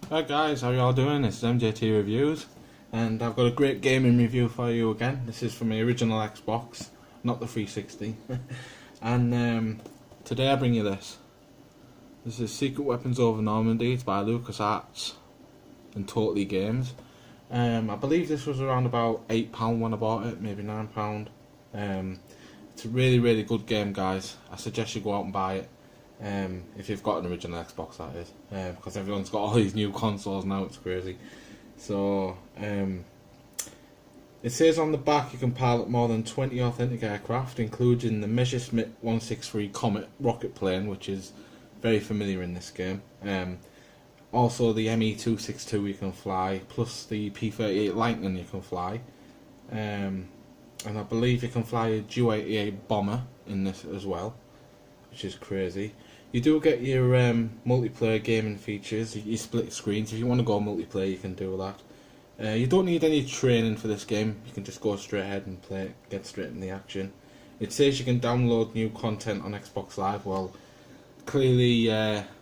Hi guys, how y'all doing? This is MJT Reviews, and I've got a great gaming review for you again. This is from the original Xbox, not the 360. And today I bring you this. This is Secret Weapons Over Normandy. It's by LucasArts and Totally Games. I believe this was around about £8 when I bought it, maybe £9. It's a really good game, guys. I suggest you go out and buy it. If you've got an original Xbox, that is, because everyone's got all these new consoles now. It's crazy. So it says on the back you can pilot more than 20 authentic aircraft, including the Messerschmitt 163 Comet rocket plane, which is very familiar in this game. Also the ME-262 you can fly, plus the P-38 Lightning you can fly, and I believe you can fly a Ju-88 bomber in this as well, which is crazy. You do get your multiplayer gaming features, your split screens. If you want to go multiplayer, you can do that. You don't need any training for this game. You can just go straight ahead and play it, get straight in the action. It says you can download new content on Xbox Live. Well, clearly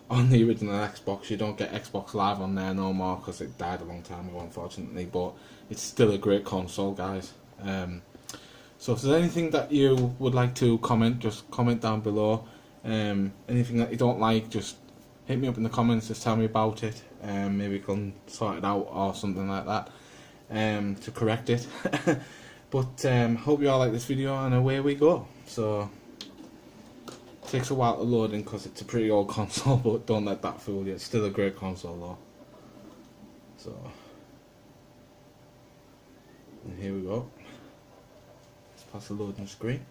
on the original Xbox you don't get Xbox Live on there no more because it died a long time ago, unfortunately. But it's still a great console, guys. So if there's anything that you would like to comment, just comment down below. Anything that you don't like, just hit me up in the comments, just tell me about it. Maybe we can sort it out or something like that to correct it. But hope you all like this video, and away we go. So it takes a while to load in because it's a pretty old console, but don't let that fool you. It's still a great console though. So and here we go. Let's pass the loading screen.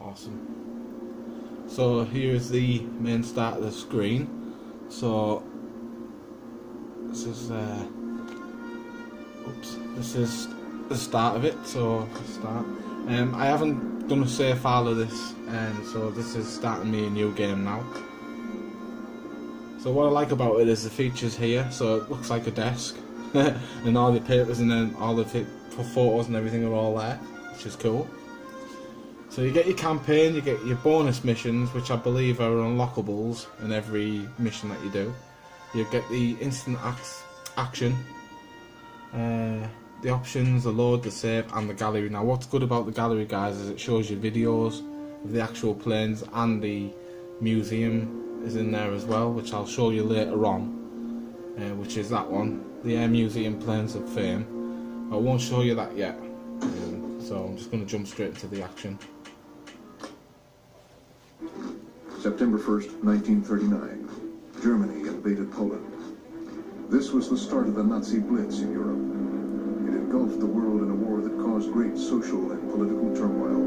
Awesome. So here's the main start of the screen. So this is this is the start of it. So start. I haven't done a save file of this, so this is starting me a new game now. So what I like about it is the features here. So it looks like a desk, and all the papers and then all the photos and everything are all there, which is cool. So you get your campaign, you get your bonus missions, which I believe are unlockables in every mission that you do. You get the instant action, the options, the load, the save, and the gallery. Now what's good about the gallery, guys, is it shows you videos of the actual planes, and the museum is in there as well, which I'll show you later on, which is that one, the Air Museum Planes of Fame. I won't show you that yet, so I'm just going to jump straight into the action. September 1st, 1939, Germany invaded Poland. This was the start of the Nazi Blitz in Europe. It engulfed the world in a war that caused great social and political turmoil.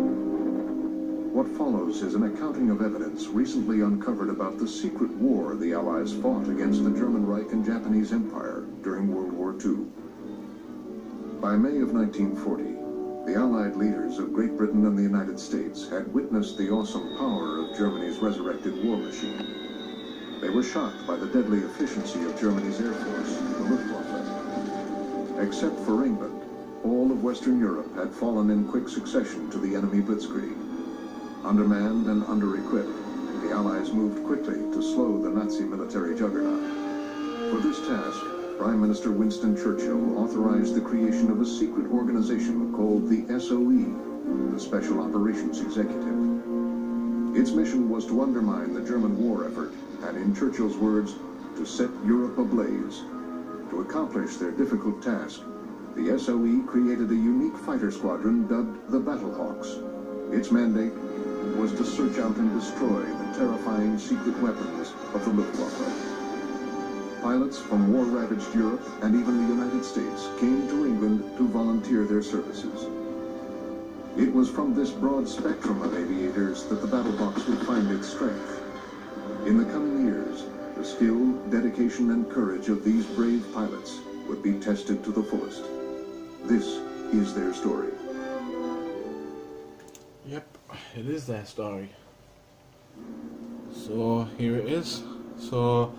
What follows is an accounting of evidence recently uncovered about the secret war the Allies fought against the German Reich and Japanese Empire during World War II. By May of 1940, the Allied leaders of Great Britain and the United States had witnessed the awesome power of Germany's resurrected war machine. They were shocked by the deadly efficiency of Germany's Air Force, the Luftwaffe. Except for England, all of Western Europe had fallen in quick succession to the enemy blitzkrieg. Undermanned and under-equipped, the Allies moved quickly to slow the Nazi military juggernaut. For this task, Prime Minister Winston Churchill authorized the creation of a secret organization called the SOE, the Special Operations Executive. Its mission was to undermine the German war effort and, in Churchill's words, to set Europe ablaze. To accomplish their difficult task, the SOE created a unique fighter squadron dubbed the Battlehawks. Its mandate was to search out and destroy the terrifying secret weapons of the Luftwaffe. Pilots from war-ravaged Europe and even the United States came to England to volunteer their services. It was from this broad spectrum of aviators that the battle box would find its strength. In the coming years, the skill, dedication, and courage of these brave pilots would be tested to the fullest. This is their story. Yep, it is their story. So here it is. So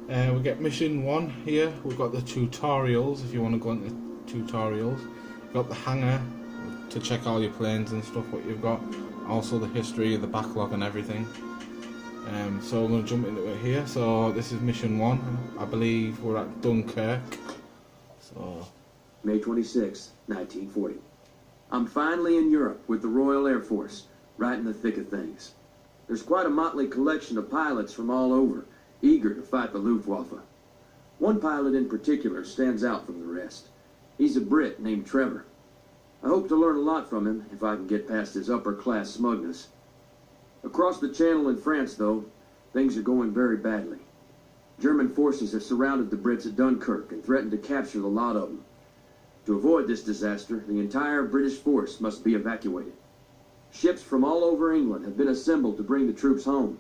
we get mission 1 here. We've got the tutorials, if you want to go into tutorials. You've got the hangar to check all your planes and stuff, what you've got. Also the history, the backlog and everything. So I'm going to jump into it here. So this is mission 1. I believe we're at Dunkirk. So May 26, 1940. I'm finally in Europe with the Royal Air Force, right in the thick of things. There's quite a motley collection of pilots from all over, eager to fight the Luftwaffe. One pilot in particular stands out from the rest. He's a Brit named Trevor. I hope to learn a lot from him if I can get past his upper-class smugness. Across the Channel in France, though, things are going very badly. German forces have surrounded the Brits at Dunkirk and threatened to capture the lot of them. To avoid this disaster, the entire British force must be evacuated. Ships from all over England have been assembled to bring the troops home.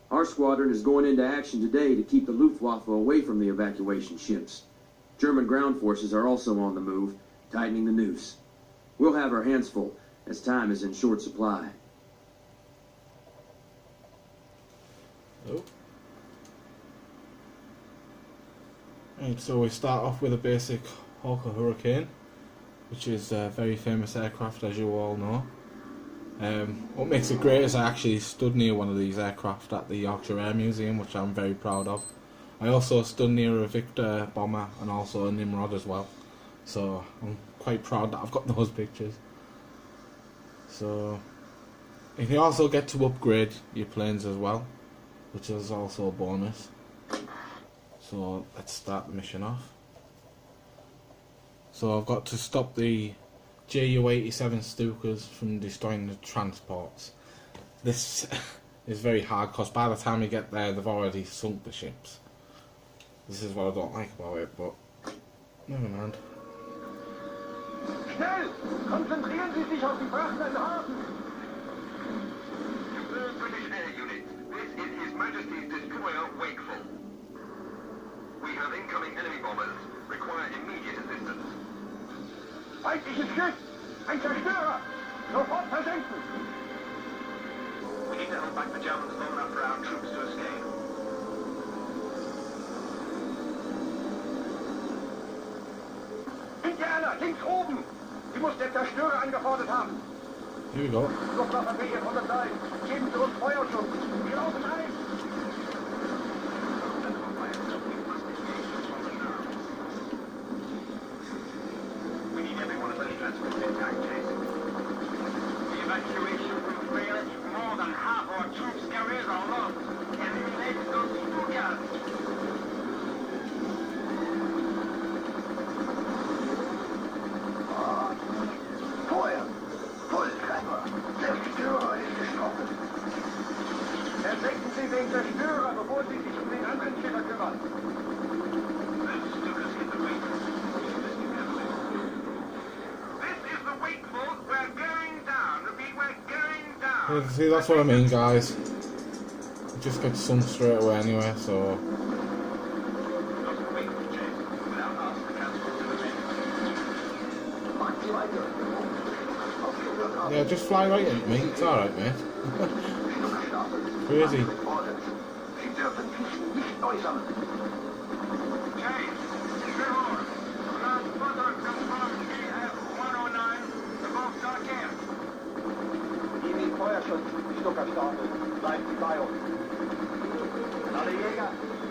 Our squadron is going into action today to keep the Luftwaffe away from the evacuation ships. German ground forces are also on the move, tightening the noose. We'll have our hands full, as time is in short supply. oh. Right, so we start off with a basic Hawker Hurricane, which is a very famous aircraft, as you all know. What makes it great is I actually stood near one of these aircraft at the Yorkshire Air Museum, which I'm very proud of. I also stood near a Victor bomber and also a Nimrod as well, so I'm quite proud that I've got those pictures. So you can also get to upgrade your planes as well, which is also a bonus. So let's start the mission off. So I've got to stop the Ju-87 Stukas from destroying the transports. This is very hard because by the time you get there they've already sunk the ships. This is what I don't like about it, but never mind. Schnell! Konzentrieren Sie sich auf die Fracht im Hafen! To all British Air Units, this is His Majesty's destroyer Wakeful. We have incoming enemy bombers. Require immediate assistance. Feindliches Schiff! Ein Zerstörer! Sofort versenken! We need to hold back the Germans long enough for our troops to escape. Indianer, links oben! Sie muss der Zerstörer angefordert haben! Here we go. Luftwaffe B-103, geben Sie uns Feuerschutz! Wir laufen ein! We need every one of those transports intact, Chase. The evacuation will fail if more than half our troops carriers are lost. Eliminate those Stukas! Feuer! Volltreffer! Der Zerstörer ist gestochen! Ersenken Sie den Zerstörer, bevor Sie sich um den anderen Schiffer kümmern! Those Stukas hit the wing. This is the Wakeful. We're going down. Repeat, we're going down. See, that's what I mean, guys. It just gets sunk straight away anyway, so Not the Wakeful, Chase. Without us, the transport to the men. Macht Sie weiter! Auf Ihr Glück ab! yeah, just fly right into me. It's alright, mate. Crazy. Sie dürfen sich nicht äußern! Chase, Trevor, last photo confirmed EF-109, above Darkiem. Ihnen Feuerschutz, Stuka starten. Bleiben Sie bei uns. Alle Jäger,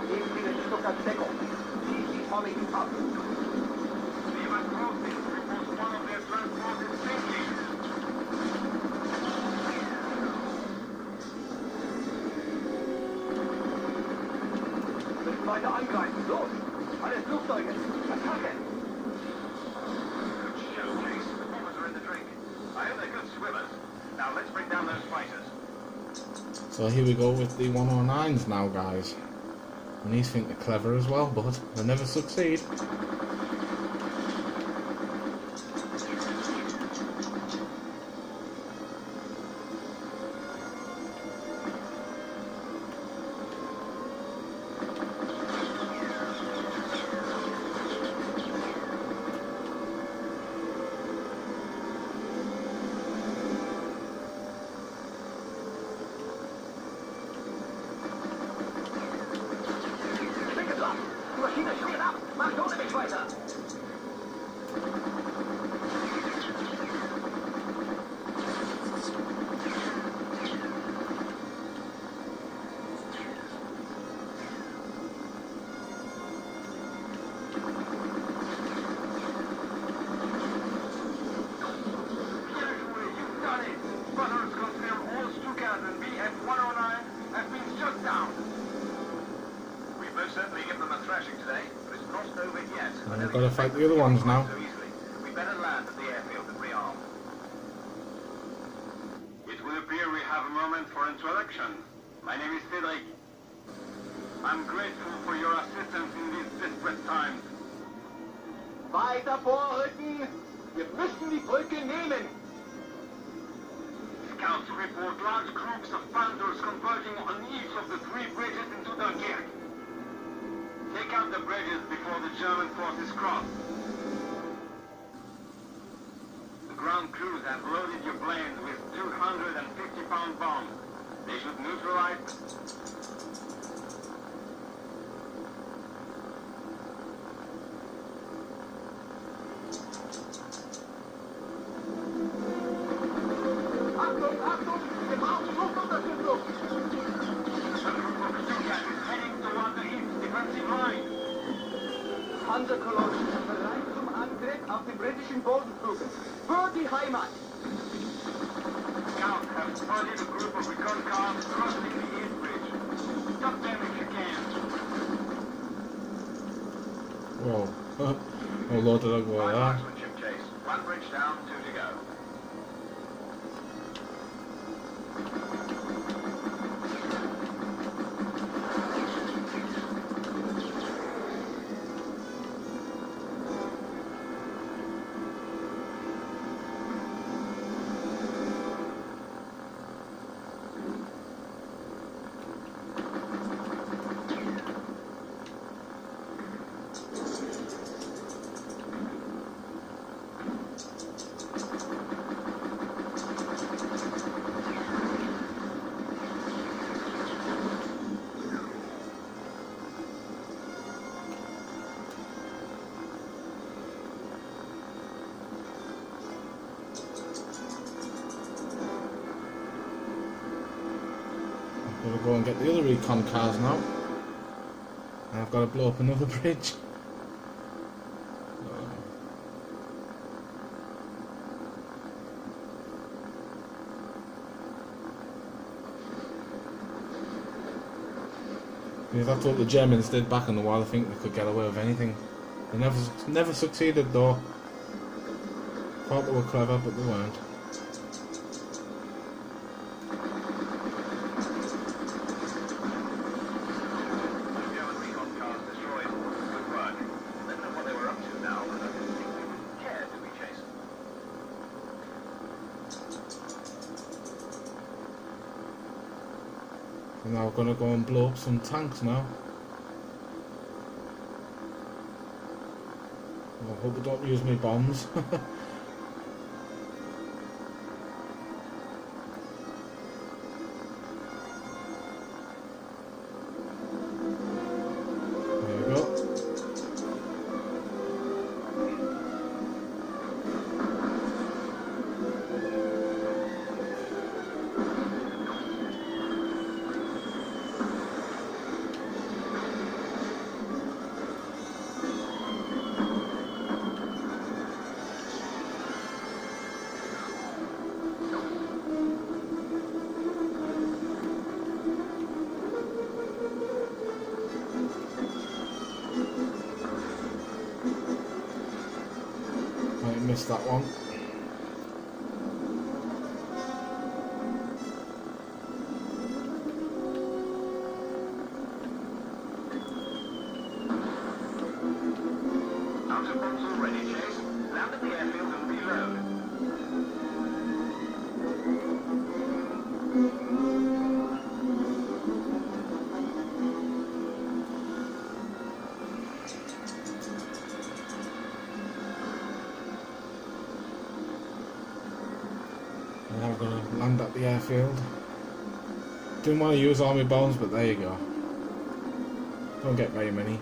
geben Sie den Stukas Deckung. Ziehen Sie von ihnen ab. Niemand braucht nicht. Reports one of their transports is sinking. Müssen weiter angreifen. Los! Alle Flugzeuge! Attacke! Good show, Chase. The bombers are in the drink. I hope they're good swimmers. Now let's bring down those fighters. So here we go with the 109s now, guys. And these think they're clever as well, but they never succeed. weiter. Beautifully, you've done it. Butters confirm all Stukas and BF-109 have been shut down. We've most certainly given them a thrashing today, but it's not over yet. And we've got to fight the other ones now. So easily. We better land at the airfield and rearm. It will appear we have a moment for introduction. My name is Cedric. I'm grateful for your assistance in these desperate times. Weiter vorrücken! Wir müssen die Brücke nehmen! Scouts report large groups of panthers converging on each of the 3 bridges into Dunkirk. Take out the bridges before the German forces cross. The ground crews have loaded your planes with 250-pound bombs. They should neutralize. Achtung, Achtung! Wir brauchen Luftunterstützung! A group of Stukas is heading toward the east defensive line. Panzerkolonnen bereit zum Angriff auf die britischen Bodentruppen. Für die Heimat! Scouts have spotted a group of recon cars crossing the east bridge. Stop them if you can. Whoa. Oh Lord, did I go Fine there? marksmanship chase. 1 bridge down, 2 to go. Gotta go and get the other recon cars now. And I've got to blow up another bridge. Yeah, that's what the Germans did back in the war. I think they could get away with anything. They never succeeded though. Thought they were clever, but they weren't. German recon cars destroyed. Good work. I don't know what they were up to now, but I didn't think we would care to be chased. And now we're gonna go and blow up some tanks now. I hope I don't use my bombs. There we go. Might miss that one. Outer bombs already chased. Land at the airfield and reload. And now we're going to land at the airfield. Didn't want to use all my bombs, but there you go. Don't get very many.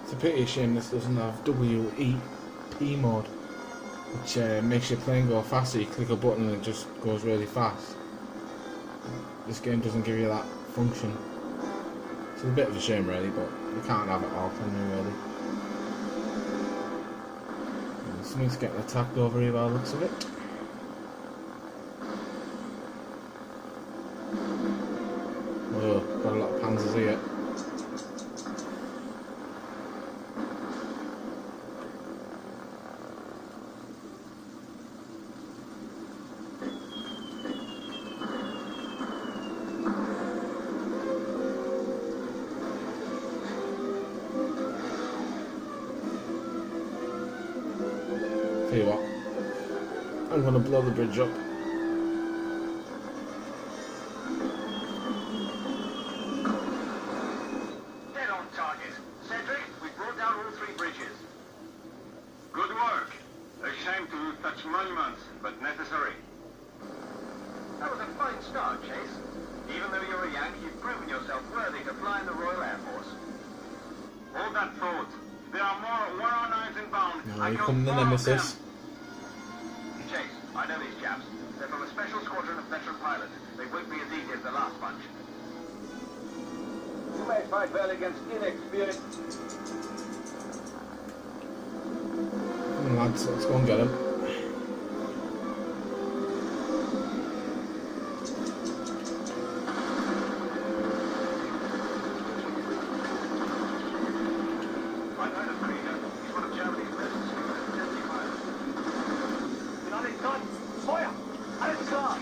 It's a pity shame this doesn't have WEP mode, which makes your plane go faster. You click a button and it just goes really fast. This game doesn't give you that function. It's a bit of a shame really, but you can't have it all, can you really? And something's getting attacked over here by the looks of it. Oh, got a lot of panzers here. Tell you what, I'm gonna blow the bridge up. Dead on target. Cedric, we brought down all 3 bridges. Good work. A shame to lose such monuments, but necessary. That was a fine start, Chase. Even though you're a Yank, you've proven yourself worthy to fly in the Royal Air Force. Hold that thought. There are more 109s inbound. Now here come the Nemesis. Chase, I know these chaps. They're from a special squadron of veteran pilots. They won't be as easy as the last bunch. You may fight well against inexperienced. Come on lads, let's go and get him. I've heard of Krieger. He's one of Germany's most skilled and deadly pilots. Alles dran! Feuer! Alles klar!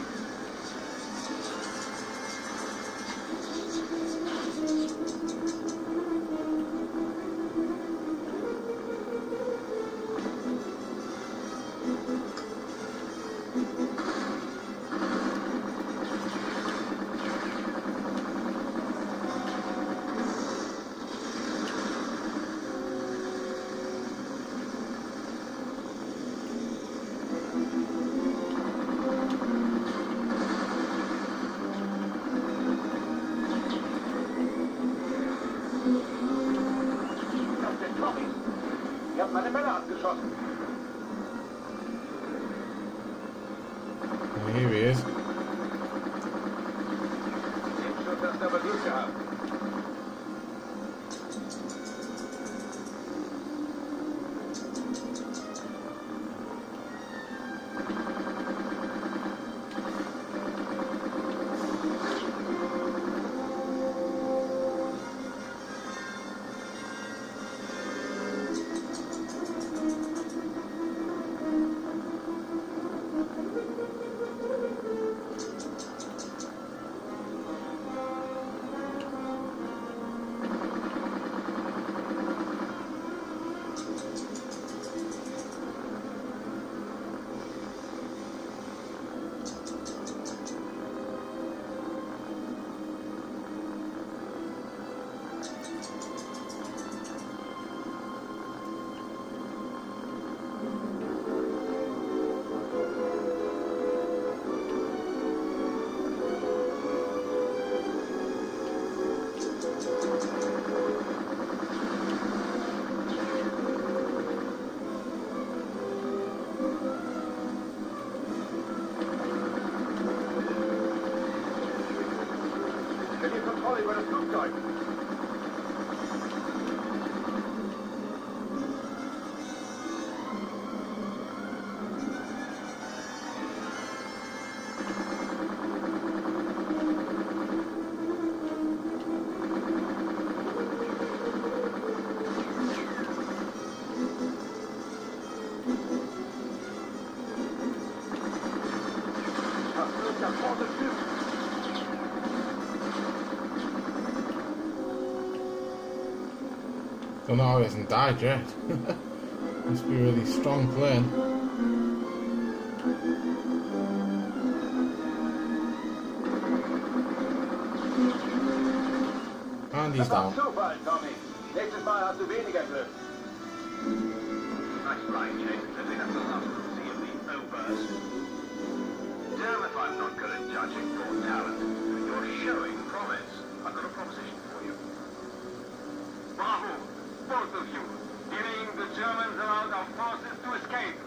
Das sind Tommys. Ich habe meine Männer abgeschossen. Oh, here he is. Den Schuss hast du aber Glück gehabt. Verliert Kontrolle über das Flugzeug. Don't know how he hasn't died yet. Must be a really strong plane. And he's down. Zufall, Tommy. Nächstes Mal hast du weniger Glück. Nice flying, Jake. Let's see, that's the last we'll see of the O-burst. Damn if I'm not good at judging your talent. You're showing promise. I've got a proposition for you. Bravo, both of you. Giving the Germans allowed our forces to escape.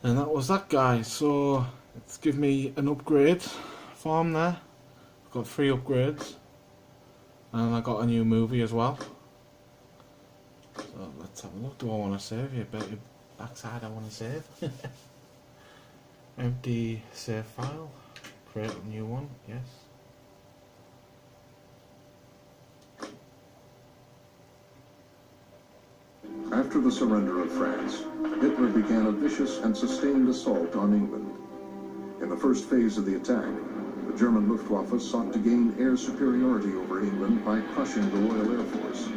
And that was that guy. So it's give me an upgrade farm there. I've got 3 upgrades. And I got a new movie as well. So let's have a look. Do I want to save? You bet your backside I want to save. Empty save file. Create a new one. Yes. After the surrender of France, Hitler began a vicious and sustained assault on England. In the first phase of the attack, the German Luftwaffe sought to gain air superiority over England by crushing the Royal Air Force.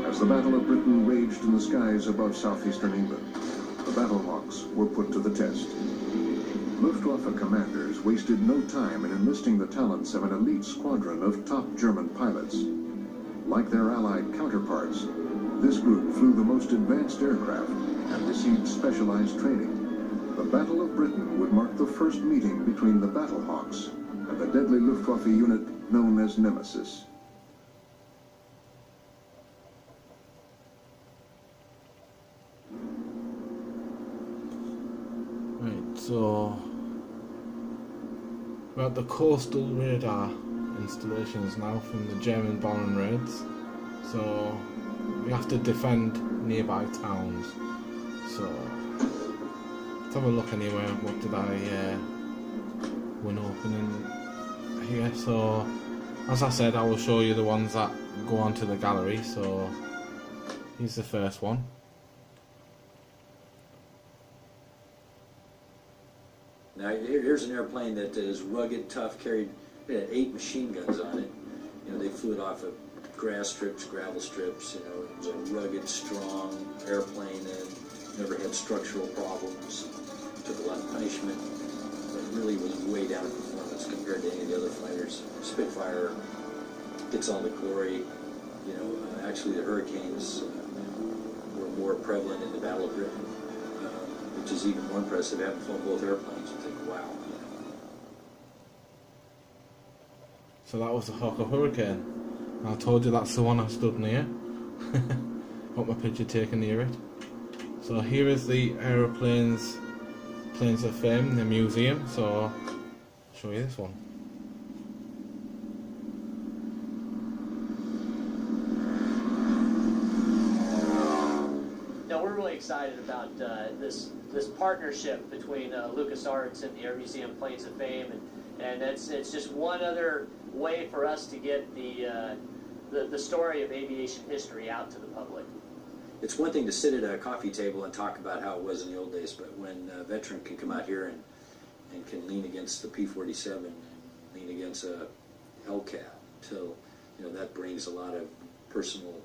As the Battle of Britain raged in the skies above southeastern England, the Battlehawks were put to the test. Luftwaffe commanders wasted no time in enlisting the talents of an elite squadron of top German pilots. Like their Allied counterparts, this group flew the most advanced aircraft and received specialized training. The Battle of Britain would mark the first meeting between the Battlehawks and the deadly Luftwaffe unit known as Nemesis. Right, so we're at the coastal radar installations now from the German bomb raids. So we have to defend nearby towns. So let's have a look anyway. What did I win opening here? So as I said, I will show you the ones that go onto the gallery. So here's the first one. Now here's an airplane that is rugged, tough, carried 8 machine guns on it. You know, they flew it off of grass strips, gravel strips. You know, it was a rugged, strong airplane and never had structural problems. Took a lot of punishment, but really was way down in performance compared to any of the other fighters. Spitfire gets all the glory. You know, actually the Hurricanes were more prevalent in the Battle of Britain, which is even more impressive. Having flown both airplanes, you think, wow. So that was the Hawker Hurricane. I told you that's the one I stood near. Got my picture taken near it. So here is the aeroplanes, planes of fame in the museum. So I'll show you this one. Now we're really excited about this partnership between LucasArts and the Air Museum Planes of Fame, and it's just one other way for us to get the story of aviation history out to the public. It's one thing to sit at a coffee table and talk about how it was in the old days, but when a veteran can come out here and can lean against the P-47 and lean against a Hellcat, until, you know, that brings a lot of personal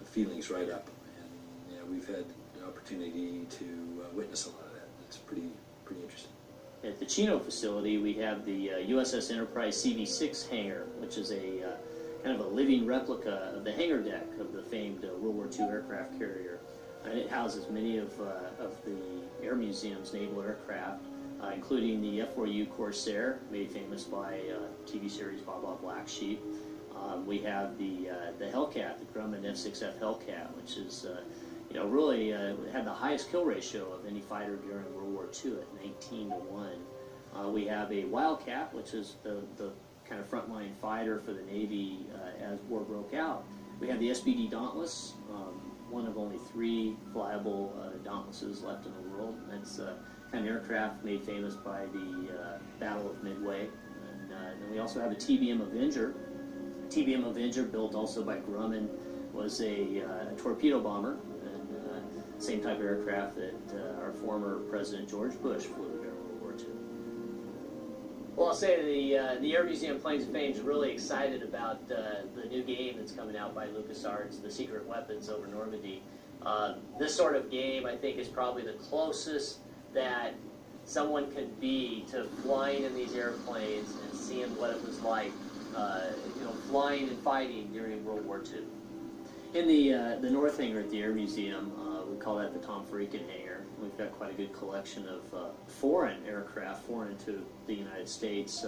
feelings right up. And, you know, we've had the opportunity to witness a lot of that. It's pretty interesting. At the Chino facility, we have the USS Enterprise CV-6 hangar, which is a kind of a living replica of the hangar deck of the famed World War II aircraft carrier. And it houses many of the Air Museum's naval aircraft, including the F-4U Corsair, made famous by TV series Baa Baa Black Sheep. We have the Hellcat, the Grumman F-6F Hellcat, which is you know, really had the highest kill ratio of any fighter during World War II at 19-1. We have a Wildcat, which is the kind of frontline fighter for the Navy as war broke out. We have the SBD Dauntless, one of only 3 flyable Dauntlesses left in the world. That's kind of aircraft made famous by the Battle of Midway. And then we also have a TBM Avenger. TBM Avenger, built also by Grumman, was a torpedo bomber, and same type of aircraft that our former President George Bush flew during World War II. Well, I'll say the Air Museum Planes of Fame is really excited about the new game that's coming out by LucasArts, the Secret Weapons over Normandy. This sort of game, I think, is probably the closest that someone can be to flying in these airplanes and seeing what it was like, flying and fighting during World War II. In the North Hangar at the Air Museum, we call that the Tom Freakin Hangar. We've got quite a good collection of foreign aircraft, foreign to the United States.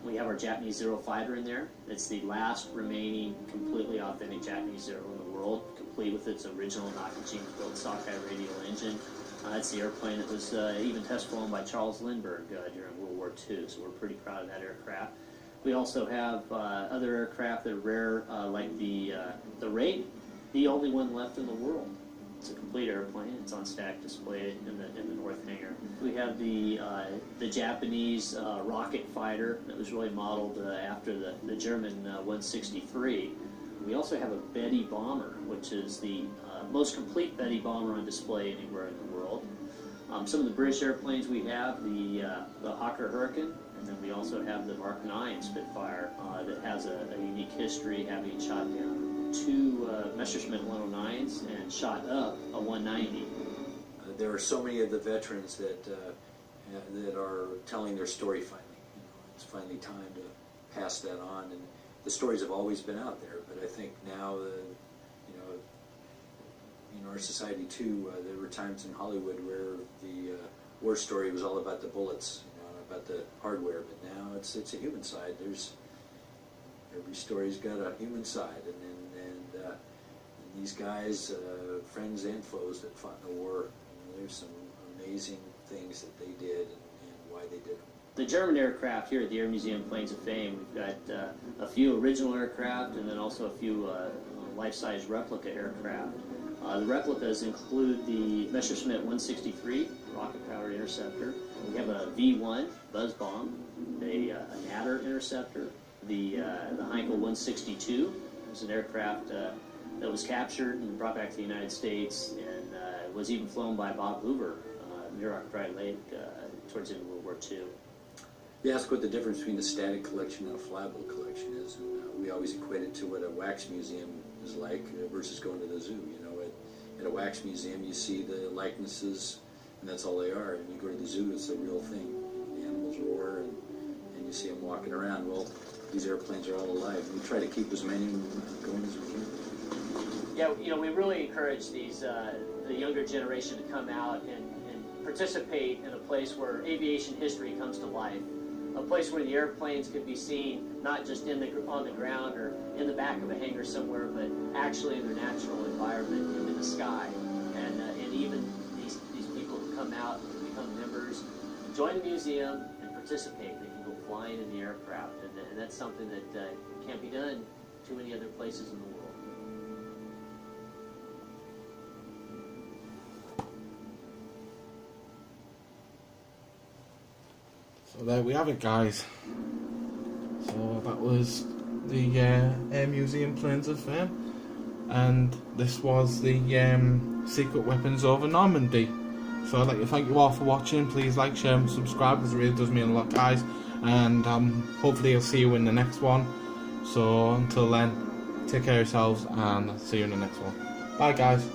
We have our Japanese Zero fighter in there. It's the last remaining completely authentic Japanese Zero in the world, complete with its original Nakajima-built sockeye radial engine. That's the airplane that was even test flown by Charles Lindbergh during World War II, so we're pretty proud of that aircraft. We also have other aircraft that are rare, like the Raid, the only one left in the world. It's a complete airplane. It's on stack display in the North Hangar. We have the Japanese rocket fighter that was really modeled after the German 163. We also have a Betty bomber, which is the most complete Betty bomber on display anywhere in the world. Some of the British airplanes we have, the Hawker Hurricane, and then we also have the Mark 9 Spitfire that has a unique history, having shot down 2 Messerschmitt 109s and shot up a 190. There are so many of the veterans that are telling their story finally. It's finally time to pass that on, and the stories have always been out there, but I think now in our society too, there were times in Hollywood where the war story was all about the bullets, about the hardware, but now it's a human side. Every story's got a human side, and these guys, friends and foes that fought in the war, there's some amazing things that they did and why they did them. The German aircraft here at the Air Museum Planes of Fame, we've got a few original aircraft and then also a few life-size replica aircraft. The replicas include the Messerschmitt 163 rocket-powered interceptor. We have a V-1 buzz bomb, a Natter interceptor, the Heinkel 162. It was an aircraft that was captured and brought back to the United States and was even flown by Bob Hoover near Arkwright Lake towards the end of World War II. You ask what the difference between a static collection and a flyable collection is, and we always equate it to what a wax museum is like versus going to the zoo. At a wax museum, you see the likenesses, and that's all they are. And you go to the zoo, it's a real thing. The animals roar, and you see them walking around. Well, these airplanes are all alive. We try to keep as many going as we can. Yeah, we really encourage the younger generation to come out and participate in a place where aviation history comes to life. A place where the airplanes can be seen not just on the ground or in the back of a hangar somewhere, but actually in their natural environment, in the sky. And even these people who come out and become members, join the museum and participate. They can go flying in the aircraft, and that's something that can't be done too many other places in the world. So there we have it, guys. So that was the Air Museum Planes of Fame, and this was the Secret Weapons over Normandy. So I'd like to thank you all for watching. Please like, share and subscribe, because it really does mean a lot, guys, and hopefully I'll see you in the next one. So until then, take care of yourselves and see you in the next one. Bye, guys.